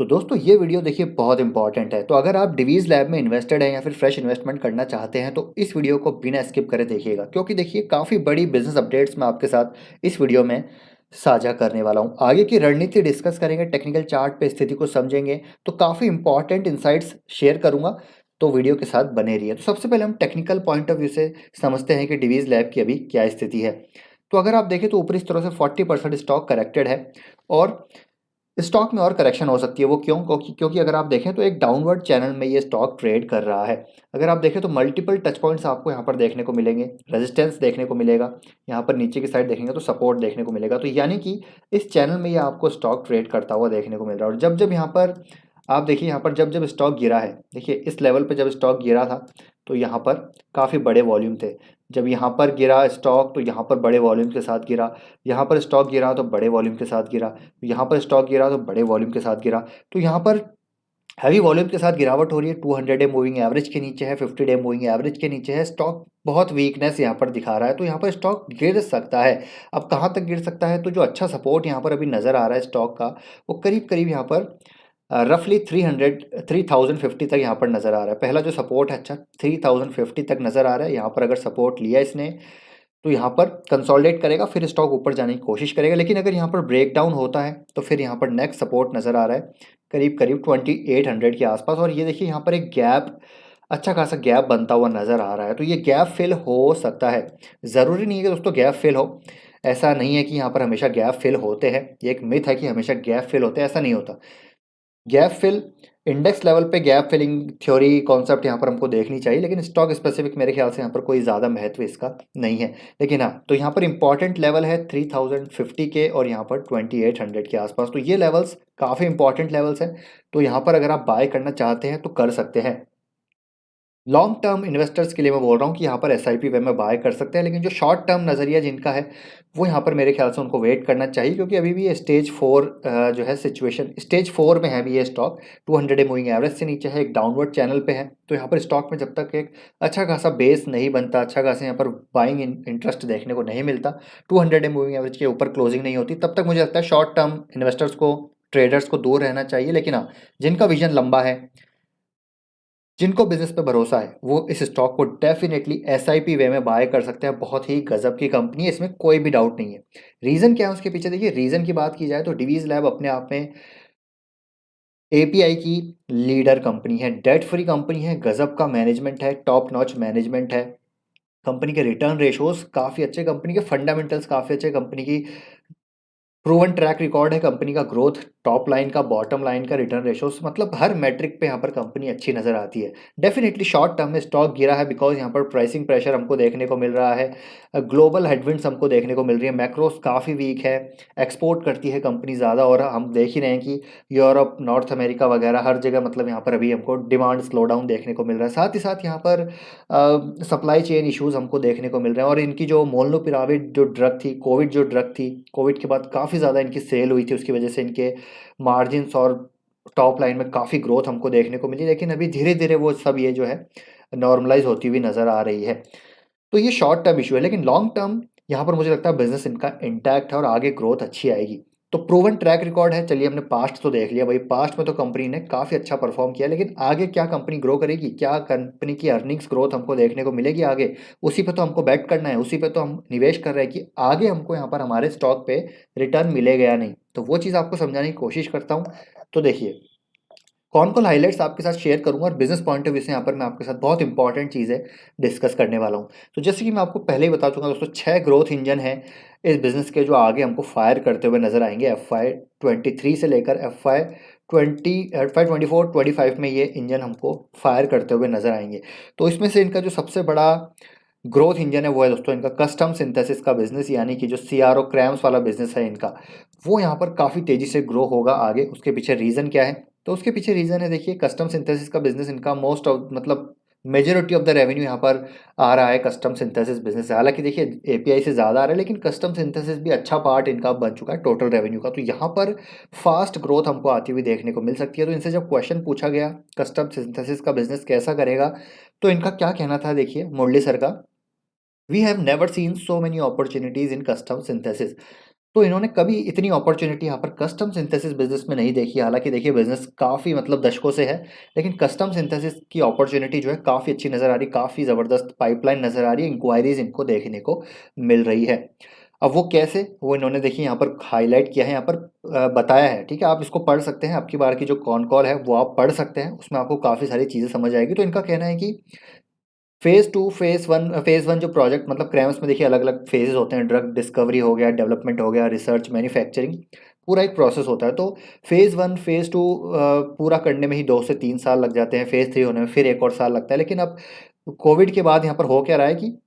तो दोस्तों ये वीडियो देखिए बहुत इंपॉर्टेंट है। तो अगर आप डिवीज़ लैब में इन्वेस्टेड हैं या फिर फ्रेश इन्वेस्टमेंट करना चाहते हैं तो इस वीडियो को बिना स्किप करे देखिएगा, क्योंकि देखिए काफ़ी बड़ी बिजनेस अपडेट्स मैं आपके साथ इस वीडियो में साझा करने वाला हूँ। आगे की रणनीति डिस्कस करेंगे, टेक्निकल चार्ट पे स्थिति को समझेंगे, तो काफ़ी इंपॉर्टेंट इंसाइट्स शेयर करूँगा। तो वीडियो के साथ बने रहिए। तो सबसे पहले हम टेक्निकल पॉइंट ऑफ व्यू से समझते हैं कि डिवीज़ लैब की अभी क्या स्थिति है। तो अगर आप देखें तो ऊपरी स्तरों से 40% स्टॉक करेक्टेड है और स्टॉक में और करेक्शन हो सकती है। वो क्यों? क्योंकि अगर आप देखें तो एक डाउनवर्ड चैनल में ये स्टॉक ट्रेड कर रहा है। अगर आप देखें तो मल्टीपल टच पॉइंट्स आपको यहाँ पर देखने को मिलेंगे, रेजिस्टेंस देखने को मिलेगा, यहाँ पर नीचे की साइड देखेंगे तो सपोर्ट देखने को मिलेगा। तो यानी कि इस चैनल में ये आपको स्टॉक ट्रेड करता हुआ देखने को मिल रहा है। और जब जब यहाँ पर आप देखिए, यहाँ पर जब जब स्टॉक गिरा है, देखिए इस लेवल पर जब स्टॉक गिरा था तो यहाँ पर काफ़ी बड़े वॉल्यूम थे। जब यहाँ पर गिरा स्टॉक तो यहाँ पर बड़े वॉल्यूम के साथ गिरा, यहाँ पर स्टॉक गिरा तो बड़े वॉल्यूम के साथ गिरा, यहाँ पर स्टॉक गिरा तो बड़े वॉल्यूम के साथ गिरा। तो यहाँ पर हैवी वॉल्यूम के साथ गिरावट हो रही है। 200 डे मूविंग एवरेज के नीचे है, 50 डे मूविंग एवरेज के नीचे है। स्टॉक बहुत वीकनेस यहाँ पर दिखा रहा है, तो यहाँ पर स्टॉक गिर सकता है। अब कहाँ तक गिर सकता है? तो जो अच्छा सपोर्ट यहाँ पर अभी नज़र आ रहा है स्टॉक का, वो करीब करीब यहाँ पर रफली 3050 तक यहाँ पर नज़र आ रहा है। पहला जो सपोर्ट है, अच्छा 3050 तक नज़र आ रहा है। यहाँ पर अगर सपोर्ट लिया इसने तो यहाँ पर कंसोलिडेट करेगा, फिर स्टॉक ऊपर जाने की कोशिश करेगा। लेकिन अगर यहाँ पर ब्रेक डाउन होता है तो फिर यहाँ पर नेक्स्ट सपोर्ट नज़र आ रहा है करीब करीब 2800 के आसपास। और ये देखिए यहाँ पर एक गैप, अच्छा खासा गैप बनता हुआ नज़र आ रहा है। तो ये गैप फिल हो सकता है। ज़रूरी नहीं है कि दोस्तों गैप फिल हो, ऐसा नहीं है कि यहाँ पर हमेशा गैप फिल होते हैं। ये एक मिथ है कि हमेशा गैप फिल होते हैं, ऐसा नहीं होता। गैप फिल इंडेक्स लेवल पे गैप फिलिंग थ्योरी कॉन्सेप्ट यहाँ पर हमको देखनी चाहिए, लेकिन स्टॉक स्पेसिफिक मेरे ख्याल से यहाँ पर कोई ज़्यादा महत्व इसका नहीं है। लेकिन हाँ, तो यहाँ पर इंपॉर्टेंट लेवल है 3050 के और यहाँ पर 2800 के आसपास। तो ये लेवल्स काफ़ी इंपॉर्टेंट लेवल्स हैं। तो यहाँ पर अगर आप बाय करना चाहते हैं तो कर सकते हैं। लॉन्ग टर्म इन्वेस्टर्स के लिए मैं बोल रहा हूँ कि यहाँ पर एसआईपी वे में बाय कर सकते हैं। लेकिन जो शॉर्ट टर्म नज़रिया जिनका है वो यहाँ पर मेरे ख्याल से उनको वेट करना चाहिए, क्योंकि अभी भी ये स्टेज 4 जो है सिचुएशन, स्टेज 4 में है भी ये स्टॉक। 200 डे मूविंग एवरेज से नीचे है, एक डाउनवर्ड चैनल पे है। तो यहाँ पर स्टॉक में जब तक एक अच्छा खासा बेस नहीं बनता, अच्छा खासा यहाँ पर बाइंग इंटरेस्ट देखने को नहीं मिलता, 200 डे मूविंग एवरेज के ऊपर क्लोजिंग नहीं होती, तब तक मुझे लगता है शॉर्ट टर्म इन्वेस्टर्स को, ट्रेडर्स को दूर रहना चाहिए। लेकिन हाँ, जिनका विजन लंबा है, जिनको बिजनेस पे भरोसा है, वो इस स्टॉक को डेफिनेटली एसआईपी वे में बाय कर सकते हैं। बहुत ही गजब की कंपनी है, इसमें कोई भी डाउट नहीं है। रीजन क्या है उसके पीछे? देखिए, रीजन की बात की जाए तो डिवीज लैब अपने आप में एपीआई की लीडर कंपनी है, डेट फ्री कंपनी है, गजब का मैनेजमेंट है, टॉप नॉच मैनेजमेंट है। कंपनी के रिटर्न रेशोज काफ़ी अच्छे, कंपनी के फंडामेंटल्स काफ़ी अच्छे, कंपनी की प्रूवन ट्रैक रिकॉर्ड है, कंपनी का ग्रोथ, टॉप लाइन का, बॉटम लाइन का, रिटर्न रेशोस, मतलब हर मैट्रिक पे यहाँ पर कंपनी अच्छी नज़र आती है। डेफिनेटली शॉर्ट टर्म में स्टॉक गिरा है बिकॉज यहाँ पर प्राइसिंग प्रेशर हमको देखने को मिल रहा है, ग्लोबल हेडविंड्स हमको देखने को मिल रही है, मैक्रोस काफ़ी वीक है, एक्सपोर्ट करती है कंपनी ज़्यादा, और हम देख ही रहे हैं कि यूरोप, नॉर्थ अमेरिका वगैरह हर जगह मतलब यहाँ पर अभी हमको डिमांड स्लो डाउन देखने को मिल रहा है। साथ ही साथ यहाँ पर सप्लाई चेन इश्यूज हमको देखने को मिल रहे हैं। और इनकी जो मोलनुपिराविड जो ड्रग थी, कोविड जो ड्रग थी, कोविड के बाद काफ़ी ज़्यादा इनकी सेल हुई थी, उसकी वजह से इनके मार्जिन्स और टॉप लाइन में काफ़ी ग्रोथ हमको देखने को मिली। लेकिन अभी धीरे धीरे वो सब ये जो है नॉर्मलाइज होती हुई नज़र आ रही है। तो ये शॉर्ट टर्म इशू है, लेकिन लॉन्ग टर्म यहाँ पर मुझे लगता है बिजनेस इनका इंटैक्ट है और आगे ग्रोथ अच्छी आएगी। तो प्रूवन ट्रैक रिकॉर्ड है। चलिए, हमने पास्ट तो देख लिया भाई, पास्ट में तो कंपनी ने काफ़ी अच्छा परफॉर्म किया, लेकिन आगे क्या कंपनी ग्रो करेगी, क्या कंपनी की अर्निंग्स ग्रोथ हमको देखने को मिलेगी आगे, उसी पे तो हमको बेट करना है, उसी पे तो हम निवेश कर रहे हैं कि आगे हमको यहाँ पर हमारे स्टॉक पे रिटर्न मिलेगा या नहीं। तो वो चीज़ आपको समझाने की कोशिश करता हूँ। तो देखिए, कौन कौन हाइलाइट्स आपके साथ शेयर करूंगा और बिजनेस पॉइंट ऑफ व्यू से यहाँ पर मैं आपके साथ बहुत इंपॉर्टेंट चीज़ें डिस्कस करने वाला हूँ। तो जैसे कि मैं आपको पहले ही बता चुका दोस्तों, 6 ग्रोथ इंजन है इस बिजनेस के जो आगे हमको फायर करते हुए नजर आएंगे। FY23 से लेकर FY24-25 में ये इंजन हमको फायर करते हुए नजर आएंगे। तो इसमें से इनका जो सबसे बड़ा ग्रोथ इंजन है वो है दोस्तों इनका कस्टम सिंथेसिस का बिजनेस, यानी कि जो CRO क्रैम्स वाला बिजनेस है इनका, वो यहाँ पर काफ़ी तेज़ी से ग्रो होगा आगे। उसके पीछे रीज़न क्या है? तो उसके पीछे रीज़न है, देखिए, कस्टम सिंथेसिस का बिजनेस इनका मोस्ट ऑफ मतलब मेजोरिटी ऑफ द रेवेन्यू यहाँ पर आ रहा है कस्टम सिंथेसिस बिजनेस से। हालांकि देखिए एपीआई से ज़्यादा आ रहा है, लेकिन कस्टम सिंथेसिस भी अच्छा पार्ट इनका बन चुका है टोटल रेवेन्यू का। तो यहाँ पर फास्ट ग्रोथ हमको आती हुई देखने को मिल सकती है। तो इनसे जब क्वेश्चन पूछा गया कस्टम सिंथेसिस का बिजनेस कैसा करेगा, तो इनका क्या कहना था, देखिए मुरली सर का, we have never seen so many opportunities in custom synthesis. तो इन्होंने कभी इतनी अपॉर्चुनिटी यहाँ पर कस्टम सिंथेसिस बिजनेस में नहीं देखी। हालांकि देखिए बिजनेस काफ़ी मतलब दशकों से है, लेकिन कस्टम सिंथेसिस की अपॉर्चुनिटी जो है काफ़ी अच्छी नज़र आ रही, काफ़ी ज़बरदस्त पाइपलाइन नज़र आ रही है, इंक्वायरीज इनको देखने को मिल रही है। अब वो कैसे, वो इन्होंने देखिए यहाँ पर हाईलाइट किया है, यहाँ पर बताया है। ठीक है, आप इसको पढ़ सकते हैं, आपकी बार की जो कॉन कॉल है वो आप पढ़ सकते हैं, उसमें आपको काफ़ी सारी चीज़ें समझ आएगी। तो इनका कहना है कि फेज़ 2, फेज़ 1 जो प्रोजेक्ट मतलब क्रेम्स में देखिए अलग-अलग फेजेज़ होते हैं, ड्रग डिस्कवरी हो गया, डेवलपमेंट हो गया, रिसर्च, मैन्युफैक्चरिंग, पूरा एक प्रोसेस होता है। तो फेज़ 1, फेज़ 2 पूरा करने में ही 2 से 3 साल लग जाते हैं, फेज़ 3 होने में फिर 1 और साल लगता है। लेकिन अब कोविड के बाद यहाँ पर हो क्या रहा है कि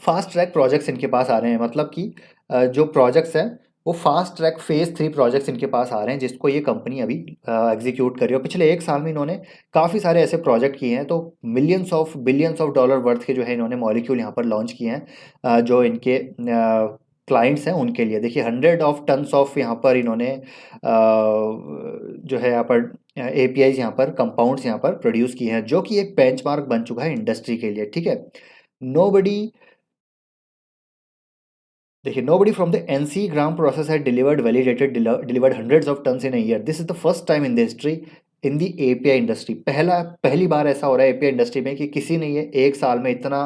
फास्ट ट्रैक प्रोजेक्ट्स इनके पास आ रहे हैं, मतलब कि जो प्रोजेक्ट्स हैं वो फास्ट ट्रैक फेज़ 3 प्रोजेक्ट्स इनके पास आ रहे हैं, जिसको ये कंपनी अभी एग्जीक्यूट कर रही है। और पिछले 1 साल में इन्होंने काफ़ी सारे ऐसे प्रोजेक्ट किए हैं, तो millions of billions of dollar worth के जो है इन्होंने मॉलिक्यूल यहाँ पर लॉन्च किए हैं, जो इनके क्लाइंट्स हैं उनके लिए। देखिए 100 ऑफ टन्स ऑफ यहाँ पर इन्होंने जो है यहाँ पर एपीआईज यहाँ पर कंपाउंड्स यहाँ पर प्रोड्यूस किए हैं, जो कि एक बेंचमार्क बन चुका है इंडस्ट्री के लिए। ठीक है, नोबडी देखिए, nobody from the NC gram process had delivered hundreds of tons in a year. This is the first time in the history in the API industry. पहली बार ऐसा हो रहा है एपीआई इंडस्ट्री में कि किसी ने ये 1 साल में इतना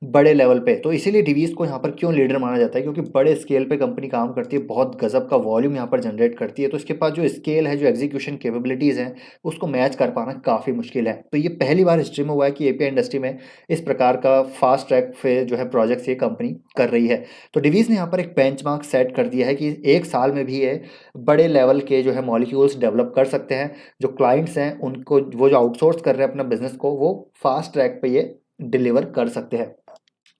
बड़े लेवल पे, तो इसीलिए डिवीज़ को यहाँ पर क्यों लीडर माना जाता है, क्योंकि बड़े स्केल पे कंपनी काम करती है, बहुत गजब का वॉल्यूम यहाँ पर जनरेट करती है। तो इसके पास जो स्केल है, जो एग्जीक्यूशन कैपेबिलिटीज़ हैं, उसको मैच कर पाना काफ़ी मुश्किल है। तो ये पहली बार हिस्ट्री में हुआ है कि एपीआई इंडस्ट्री में इस प्रकार का फास्ट ट्रैक पे जो है प्रोजेक्ट्स ये कंपनी कर रही है। तो डिवीज़ ने यहाँ पर एक बेंचमार्क सेट कर दिया है कि 1 साल में भी ये बड़े लेवल के जो है मॉलिक्यूल्स डेवलप कर सकते हैं। जो क्लाइंट्स हैं उनको, वो जो आउटसोर्स कर रहे हैं अपना बिजनेस को, वो फास्ट ट्रैक पे ये डिलीवर कर सकते हैं।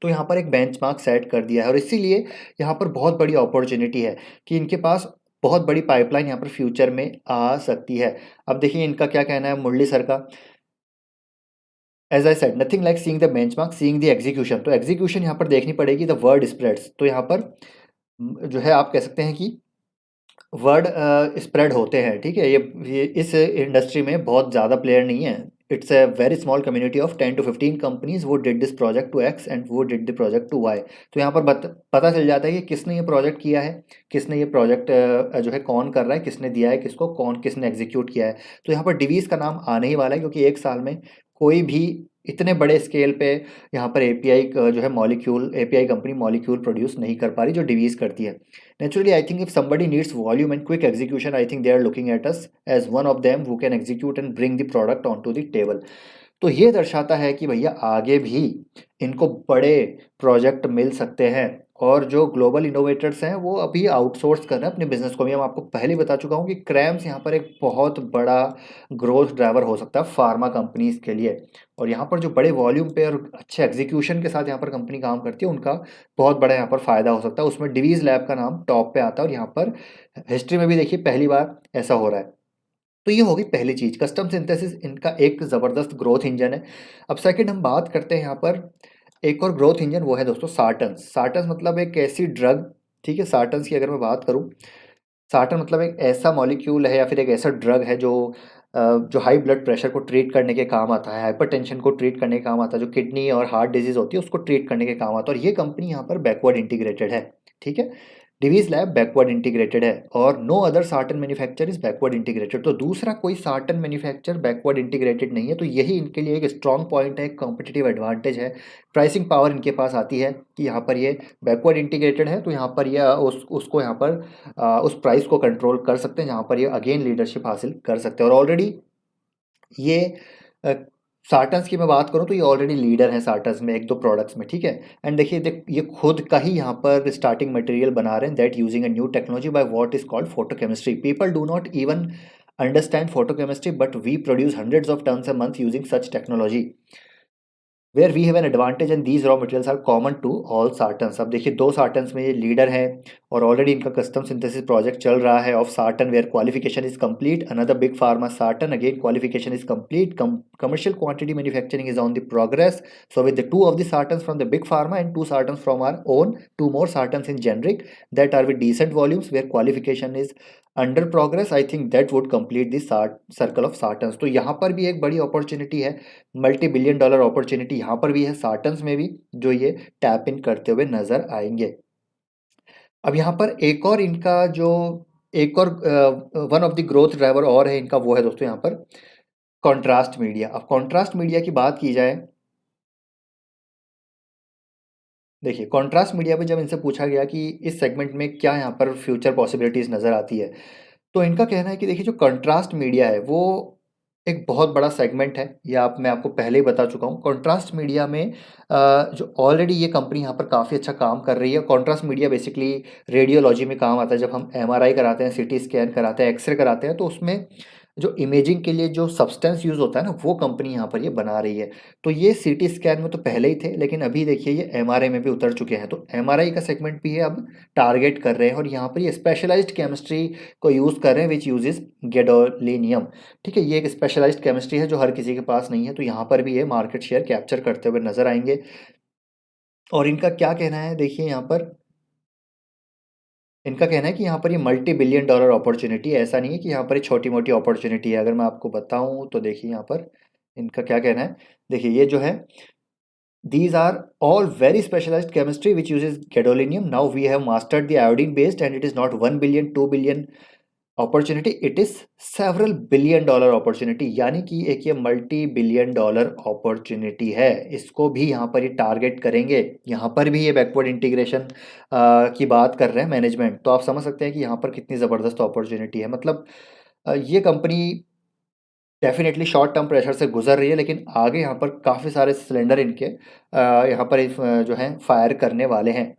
तो यहाँ पर एक बेंचमार्क सेट कर दिया है, और इसीलिए यहाँ पर बहुत बड़ी अपॉर्चुनिटी है कि इनके पास बहुत बड़ी पाइपलाइन यहाँ पर फ्यूचर में आ सकती है। अब देखिए इनका क्या कहना है मुरली सर का। As I said, nothing like seeing the benchmark, seeing the execution. तो एग्जीक्यूशन यहाँ पर देखनी पड़ेगी, द वर्ड स्प्रेड्स। तो यहाँ पर जो है आप कह सकते हैं कि वर्ड स्प्रेड होते हैं। ठीक है, ये इस इंडस्ट्री में बहुत ज़्यादा प्लेयर नहीं है। It's a very small community of 10 to 15 companies वो did this project to X and वो did the project to Y. तो यहाँ पर पता चल जाता है कि किसने ये प्रोजेक्ट किया है, किसने ये प्रोजेक्ट जो है कौन कर रहा है, किसने दिया है किसको, कौन किसने एग्जीक्यूट किया है। तो यहाँ पर डिवीज़ का नाम आने ही वाला है, क्योंकि 1 साल में कोई भी इतने बड़े स्केल पे यहाँ पर एपीआई जो है molecule, API company molecule produce नहीं कर पा रही जो डिवीज़ करती है। Naturally, I think if somebody needs volume and quick execution, I think they are looking at us as one of them who can execute and bring the product onto the table. तो ये दर्शाता है कि भैया आगे भी इनको बड़े प्रोजेक्ट मिल सकते हैं, और जो ग्लोबल इनोवेटर्स हैं वो अभी आउटसोर्स कर रहे हैं अपने बिजनेस को। भी हम आपको पहले ही बता चुका हूँ कि क्रैम्स यहाँ पर एक बहुत बड़ा ग्रोथ ड्राइवर हो सकता है फार्मा कंपनीज के लिए। और यहाँ पर जो बड़े वॉल्यूम पे और अच्छे एग्जीक्यूशन के साथ यहाँ पर कंपनी काम करती है, उनका बहुत बड़ा यहाँ पर फायदा हो सकता है। उसमें डिवीज लैब का नाम टॉप पे आता है, और यहाँ पर हिस्ट्री में भी देखिए पहली बार ऐसा हो रहा है। तो ये होगी पहली चीज़, कस्टम सिंथेसिस इनका एक ज़बरदस्त ग्रोथ इंजन है। अब सेकंड हम बात करते हैं यहाँ पर एक और ग्रोथ इंजन, वो है दोस्तों सार्टन्स। सार्टन्स मतलब एक ऐसी ड्रग, ठीक है, सार्टन्स की अगर मैं बात करूँ, सार्टन मतलब एक ऐसा मॉलिक्यूल है या फिर एक ऐसा ड्रग है जो हाई ब्लड प्रेशर को ट्रीट करने के काम आता है, हाइपरटेंशन को ट्रीट करने के काम आता है, जो किडनी और हार्ट डिजीज़ होती है उसको ट्रीट करने के काम आता है। और ये कंपनी यहाँ पर बैकवर्ड इंटीग्रेटेड है। ठीक है, डिवीज लैब बैकवर्ड इंटीग्रेटेड है, और no other sartan manufacture is backward integrated. तो दूसरा कोई सार्टन मैन्युफैक्चर बैकवर्ड इंटीग्रेटेड नहीं है। तो यही इनके लिए एक स्ट्रॉन्ग पॉइंट है, एक कॉम्पिटिटिव एडवांटेज है। प्राइसिंग पावर इनके पास आती है कि यहाँ पर ये बैकवर्ड इंटीग्रेटेड है, तो यहाँ पर ये उसको यहाँ पर उस प्राइस को कंट्रोल कर सकते हैं, जहाँ पर ये अगेन लीडरशिप हासिल कर सकते हैं। और ऑलरेडी ये सार्टन्स की मैं बात करूँ तो ये ऑलरेडी लीडर हैं सार्टन्स में, 1-2 प्रोडक्ट्स में। ठीक है, एंड देखिए ये खुद का ही यहाँ पर स्टार्टिंग मटेरियल बना रहे हैं, that using a new technology by what is called photochemistry. People do not even understand photochemistry, but we produce hundreds of tons a month using such technology, where we have an advantage and these raw materials are common to all sartans. अब देखिए 2 सार्टन्स में ये leader है, और already इनका custom synthesis project चल रहा है of sartan, where qualification is complete. Another big pharma sartan, again qualification is complete, commercial quantity manufacturing is on the progress. So with the 2 of the sartans from the big pharma and 2 sartans from our own, 2 more sartans in generic that are with decent volumes where qualification is under progress, I think that would complete the circle of sartans. तो यहाँ पर भी एक बड़ी opportunity है, multi billion dollar opportunity यहाँ पर भी है, सार्टन्स में भी, जो ये टैप इन करते हुए नजर आएंगे। अब यहाँ पर एक और इनका जो एक और one of the growth driver और है इनका, वो है दोस्तों यहाँ पर कॉन्ट्रास्ट मीडिया। अब कॉन्ट्रास्ट मीडिया की बात की जाए, देखिए कॉन्ट्रास्ट मीडिया पे जब इनसे पूछा गया कि इस सेगमेंट में क्या यहाँ पर फ्यूचर पॉसिबिलिटीज़ नज़र आती है, तो इनका कहना है कि देखिए जो कंट्रास्ट मीडिया है वो एक बहुत बड़ा सेगमेंट है। ये मैं आपको पहले ही बता चुका हूँ। कंट्रास्ट मीडिया में जो ऑलरेडी ये कंपनी यहाँ पर काफ़ी अच्छा काम कर रही है। कंट्रास्ट मीडिया बेसिकली रेडियोलॉजी में काम आता है। जब हम एमआरआई कराते हैं, सीटी स्कैन कराते हैं, एक्सरे कराते हैं, तो उसमें जो इमेजिंग के लिए जो सब्सटेंस यूज़ होता है ना, वो कंपनी यहाँ पर ये बना रही है। तो ये सीटी स्कैन में तो पहले ही थे, लेकिन अभी देखिए ये एमआरआई में भी उतर चुके हैं। तो एमआरआई का सेगमेंट भी ये अब टारगेट कर रहे हैं, और यहाँ पर ये स्पेशलाइज्ड केमिस्ट्री को यूज़ कर रहे हैं, विच यूजेस गैडोलिनियम। ठीक है, ये एक स्पेशलाइज्ड केमिस्ट्री है जो हर किसी के पास नहीं है। तो यहाँ पर भी ये मार्केट शेयर कैप्चर करते हुए नजर आएंगे। और इनका क्या कहना है, देखिए यहाँ पर इनका कहना है कि यहाँ पर ये मल्टी बिलियन डॉलर अपॉर्चुनिटी है। ऐसा नहीं है कि यहाँ पर ये छोटी मोटी अपॉर्चुनिटी है। अगर मैं आपको बताऊँ तो देखिए यहाँ पर इनका क्या कहना है। देखिए ये जो है, these are all very specialized chemistry which uses gadolinium. Now we have mastered the iodine based, and it is not 1 billion 2 billion opportunity, it is several billion dollar opportunity. यानी कि एक ये मल्टी बिलियन डॉलर अपॉर्चुनिटी है। इसको भी यहाँ पर ये टारगेट करेंगे। यहाँ पर भी ये बैकवर्ड इंटीग्रेशन की बात कर रहे हैं मैनेजमेंट। तो आप समझ सकते हैं कि यहाँ पर कितनी ज़बरदस्त अपॉर्चुनिटी है। मतलब ये company definitely short term pressure से गुजर रही है, लेकिन आगे यहाँ पर काफ़ी सारे सिलेंडर इनके यहाँ पर जो हैं फायर करने वाले हैं।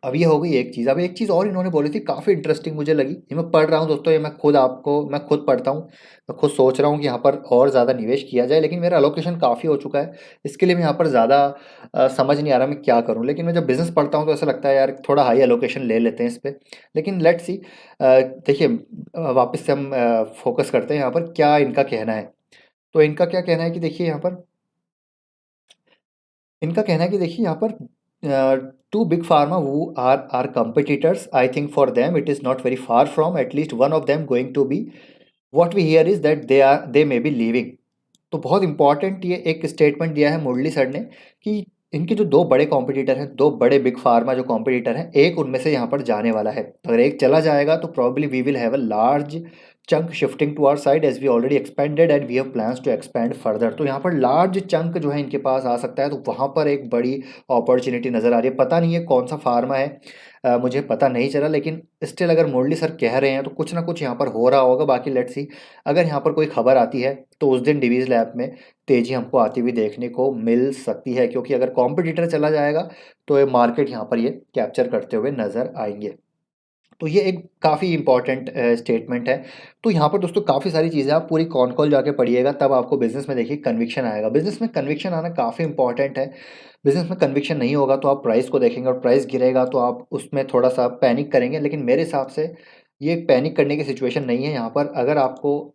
अब ये हो गई एक चीज़। अब एक चीज़ और इन्होंने बोली थी, काफ़ी इंटरेस्टिंग मुझे लगी। ये मैं पढ़ रहा हूँ दोस्तों, ये मैं खुद पढ़ता हूँ। मैं खुद सोच रहा हूँ कि यहाँ पर और ज़्यादा निवेश किया जाए, लेकिन मेरा एलोकेशन काफ़ी हो चुका है। इसके लिए मैं यहाँ पर ज़्यादा समझ नहीं आ रहा मैं क्या करूँ। लेकिन मैं जब बिज़नेस पढ़ता हूँ तो ऐसा लगता है यार थोड़ा हाई एलोकेशन ले लेते हैं इस पर। लेकिन लेट्स सी, देखिए वापस से हम फोकस करते हैं यहाँ पर क्या इनका कहना है। तो इनका क्या कहना है कि देखिए यहाँ पर इनका कहना है कि देखिए यहाँ पर two big pharma who are competitors, I think for them it is not very far from at least one of them going to be, what we hear is that they may be leaving. तो बहुत important ये एक statement दिया है Murali sir ने कि इनके जो दो बड़े कॉम्पिटिटर हैं, दो बड़े बिग फार्मा जो कॉम्पिटिटर हैं, एक उनमें से यहाँ पर जाने वाला है। अगर एक चला जाएगा तो probably we will have a large chunk shifting to our side, as we already expanded and we have plans to expand further. तो यहाँ पर लार्ज चंक जो है इनके पास आ सकता है। तो वहाँ पर एक बड़ी अपॉर्चुनिटी नज़र आ रही है। पता नहीं है कौन सा फार्मा है, मुझे पता नहीं चला, लेकिन स्टिल अगर मुरली सर कह रहे हैं तो कुछ ना कुछ यहाँ पर हो रहा होगा। बाकी लेट्स सी, अगर यहाँ पर कोई खबर आती है तो उस दिन डिवीज़ लैब में तेज़ी हमको आती हुई देखने को मिल सकती है, क्योंकि अगर कॉम्पिटिटर चला जाएगा तो ये मार्केट यहाँ पर ये कैप्चर करते हुए नज़र आएंगे। तो ये एक काफ़ी इंपॉर्टेंट स्टेटमेंट है। तो यहाँ पर दोस्तों काफ़ी सारी चीज़ें आप पूरी कॉन कॉल जाके पढ़िएगा, तब आपको बिज़नेस में देखिए कन्विक्शन आएगा। बिज़नेस में कन्विक्शन आना काफ़ी इंपॉर्टेंट है। बिज़नेस में कन्विक्शन नहीं होगा तो आप प्राइस को देखेंगे, और प्राइस गिरेगा तो आप उसमें थोड़ा-सा पैनिक करेंगे। लेकिन मेरे हिसाब से ये पैनिक करने की सिचुएशन नहीं है यहाँ पर। अगर आपको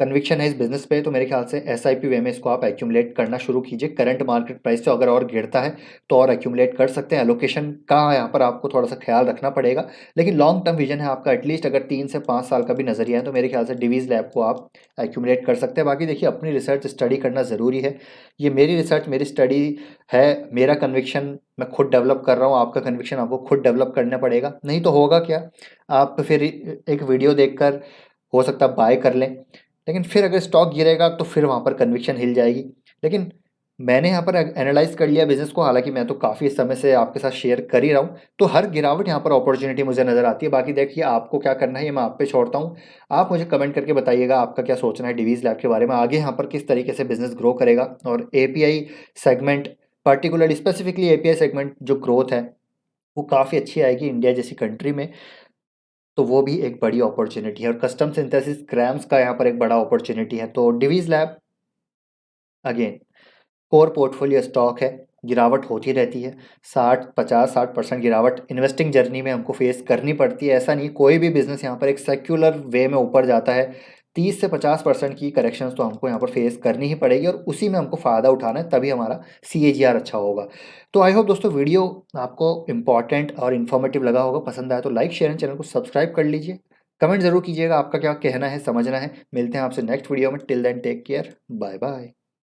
कन्विक्शन है इस बिज़नेस पे, तो मेरे ख्याल से एसआईपी वे में इसको आप एक्यूमुलेट करना शुरू कीजिए। करंट मार्केट प्राइस से अगर और गिरता है तो और एक्यूमुलेट कर सकते हैं। एलोकेशन का यहाँ पर आपको थोड़ा-सा ख़्याल रखना पड़ेगा, लेकिन लॉन्ग टर्म विज़न है आपका। एटलीस्ट अगर 3 से 5 साल का भी नज़रिया है तो मेरे ख्याल से डिवीज़ लैब को आप एक्यूमुलेट कर सकते हैं। बाकी देखिए अपनी रिसर्च स्टडी करना ज़रूरी है। ये मेरी रिसर्च, मेरी स्टडी है, मेरा कन्विक्शन मैं खुद डेवलप कर रहा हूँ। आपका कन्विक्शन आपको खुद डेवलप करना पड़ेगा, नहीं तो होगा क्या, आप फिर एक वीडियो देखकर हो सकता है बाय कर लें, लेकिन फिर अगर स्टॉक गिरेगा तो फिर वहाँ पर कन्विक्शन हिल जाएगी। लेकिन मैंने यहाँ पर एनालाइज़ कर लिया बिज़नेस को, हालाँकि मैं तो काफ़ी समय से आपके साथ शेयर कर ही रहा हूँ। तो हर गिरावट यहाँ पर अपॉर्चुनिटी मुझे नज़र आती है। बाकी देखिए आपको क्या करना है ये मैं आप पे छोड़ता हूँ। आप मुझे कमेंट करके बताइएगा आपका क्या सोचना है डिवीज़ लैब के बारे में, आगे यहाँ पर किस तरीके से बिज़नेस ग्रो करेगा। और API segment, particularly specifically API segment जो ग्रोथ है वो काफ़ी अच्छी आएगी इंडिया जैसी कंट्री में। तो वो भी एक बड़ी अपॉर्चुनिटी है, और कस्टम सिंथेसिस क्रैम्स का यहाँ पर एक बड़ा अपॉर्चुनिटी है। तो Divi's lab again core portfolio stock है, गिरावट होती रहती है। 60 50 60% गिरावट इन्वेस्टिंग जर्नी में हमको फेस करनी पड़ती है। ऐसा नहीं कोई भी बिजनेस यहाँ पर एक सेक्युलर वे में ऊपर जाता है। 30 से 50% की करेक्शंस तो हमको यहाँ पर फेस करनी ही पड़ेगी, और उसी में हमको फ़ायदा उठाना है, तभी हमारा CAGR अच्छा होगा। तो आई होप दोस्तों वीडियो आपको इंपॉर्टेंट और इन्फॉर्मेटिव लगा होगा। पसंद आया तो लाइक शेयर एंड चैनल को सब्सक्राइब कर लीजिए। कमेंट ज़रूर कीजिएगा आपका क्या कहना है, समझना है। मिलते हैं आपसे नेक्स्ट वीडियो में। Till then take care, bye bye.